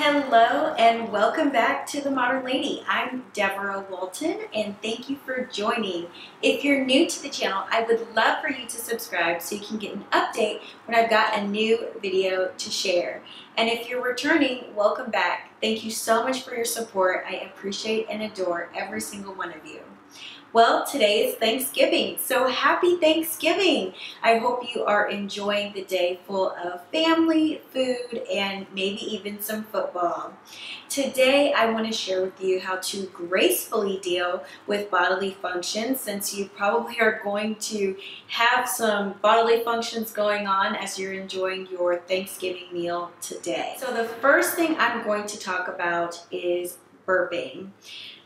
Hello and welcome back to The Modern Lady. I'm Deborah Walton and thank you for joining. If you're new to the channel, I would love for you to subscribe so you can get an update when I've got a new video to share. And if you're returning, welcome back. Thank you so much for your support. I appreciate and adore every single one of you. Well, today is Thanksgiving, so happy Thanksgiving! I hope you are enjoying the day full of family, food, and maybe even some football. Today, I want to share with you how to gracefully deal with bodily functions, since you probably are going to have some bodily functions going on as you're enjoying your Thanksgiving meal today. So the first thing I'm going to talk about is burping.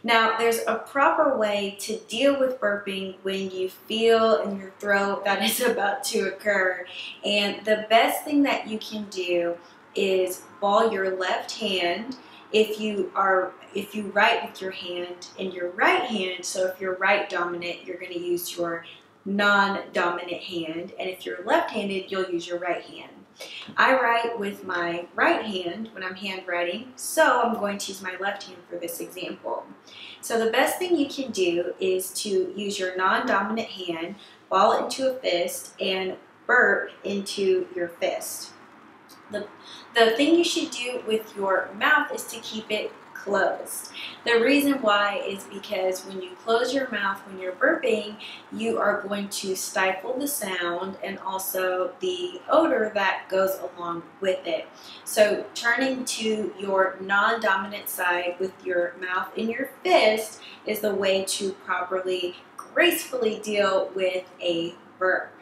Now, there's a proper way to deal with burping when you feel in your throat that is about to occur. And the best thing that you can do is ball your left hand. If you write with your hand in your right hand, so if you're right dominant, you're going to use your non-dominant hand. And if you're left-handed, you'll use your right hand. I write with my right hand when I'm handwriting, so I'm going to use my left hand for this example. So the best thing you can do is to use your non-dominant hand, ball it into a fist, and burp into your fist. The thing you should do with your mouth is to keep it closed. The reason why is because when you close your mouth when you're burping, you are going to stifle the sound and also the odor that goes along with it. So turning to your non-dominant side with your mouth in your fist is the way to properly, gracefully deal with a burp.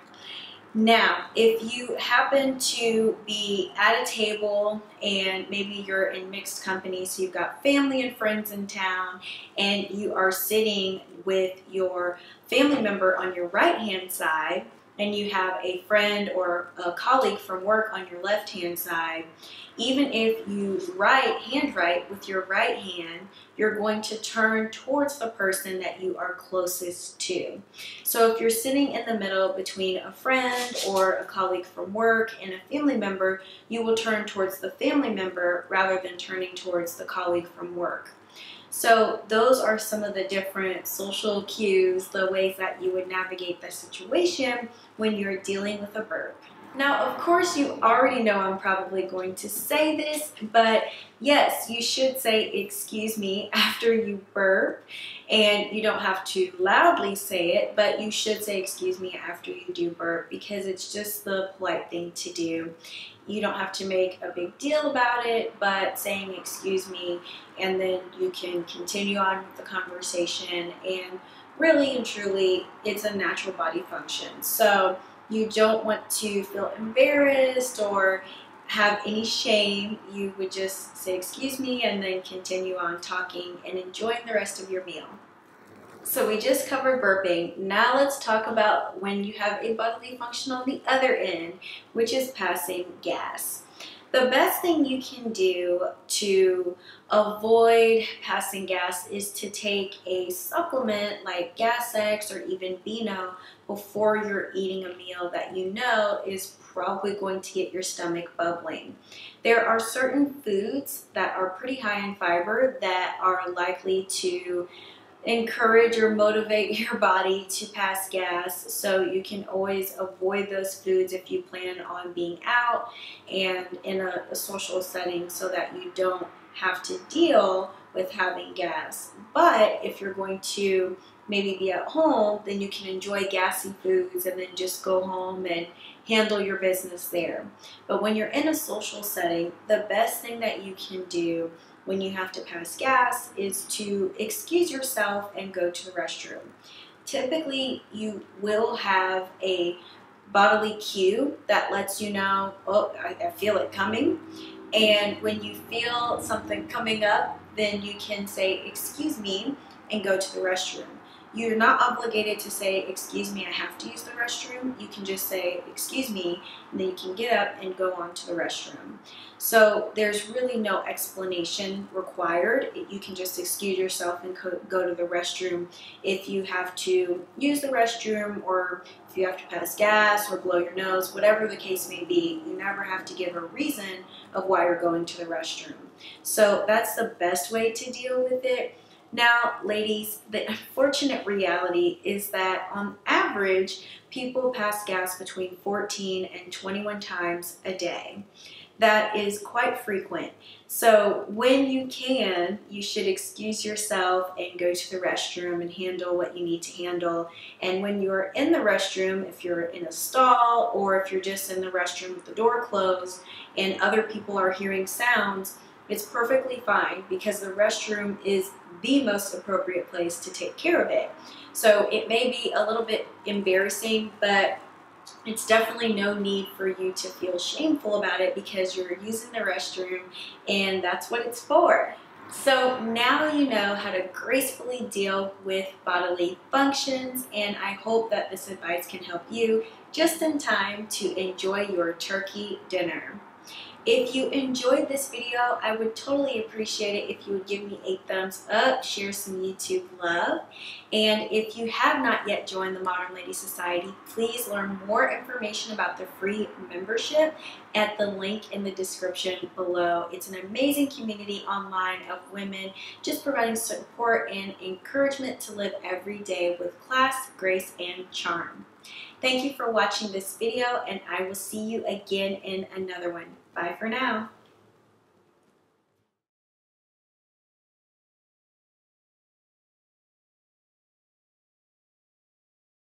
Now, if you happen to be at a table and maybe you're in mixed company, so you've got family and friends in town, and you are sitting with your family member on your right-hand side, and you have a friend or a colleague from work on your left-hand side, even if you handwrite with your right hand, you're going to turn towards the person that you are closest to. So if you're sitting in the middle between a friend or a colleague from work and a family member, you will turn towards the family member rather than turning towards the colleague from work. So those are some of the different social cues, the ways that you would navigate the situation when you're dealing with a burp. Now, of course, you already know I'm probably going to say this, but yes, you should say excuse me after you burp, and you don't have to loudly say it, but you should say excuse me after you do burp because it's just the polite thing to do. You don't have to make a big deal about it, but saying excuse me, and then you can continue on with the conversation, and really and truly, it's a natural body function. So you don't want to feel embarrassed or have any shame. You would just say excuse me and then continue on talking and enjoying the rest of your meal. So we just covered burping. Now let's talk about when you have a bodily function on the other end, which is passing gas. The best thing you can do to avoid passing gas is to take a supplement like Gas X or even Beano before you're eating a meal that you know is probably going to get your stomach bubbling. There are certain foods that are pretty high in fiber that are likely to encourage or motivate your body to pass gas, so you can always avoid those foods if you plan on being out and in a social setting so that you don't have to deal with having gas. But if you're going to maybe be at home, then you can enjoy gassy foods and then just go home and handle your business there. But when you're in a social setting, the best thing that you can do when you have to pass gas is to excuse yourself and go to the restroom. Typically, you will have a bodily cue that lets you know, oh, I feel it coming. And when you feel something coming up, then you can say, excuse me, and go to the restroom. You're not obligated to say, excuse me, I have to use the restroom. You can just say, excuse me, and then you can get up and go on to the restroom. So there's really no explanation required. You can just excuse yourself and go to the restroom if you have to use the restroom, or if you have to pass gas or blow your nose, whatever the case may be. You never have to give a reason of why you're going to the restroom. So that's the best way to deal with it. Now, ladies, the unfortunate reality is that on average, people pass gas between 14 and 21 times a day. That is quite frequent. So when you can, you should excuse yourself and go to the restroom and handle what you need to handle. And when you're in the restroom, if you're in a stall or if you're just in the restroom with the door closed and other people are hearing sounds, it's perfectly fine, because the restroom is the most appropriate place to take care of it. So it may be a little bit embarrassing, but it's definitely no need for you to feel shameful about it, because you're using the restroom and that's what it's for. So now you know how to gracefully deal with bodily functions, and I hope that this advice can help you just in time to enjoy your turkey dinner. If you enjoyed this video, I would totally appreciate it if you would give me a thumbs up, share some YouTube love, and if you have not yet joined the Modern Lady Society, please learn more information about the free membership at the link in the description below. It's an amazing community online of women just providing support and encouragement to live every day with class, grace, and charm. Thank you for watching this video, and I will see you again in another one. Bye for now.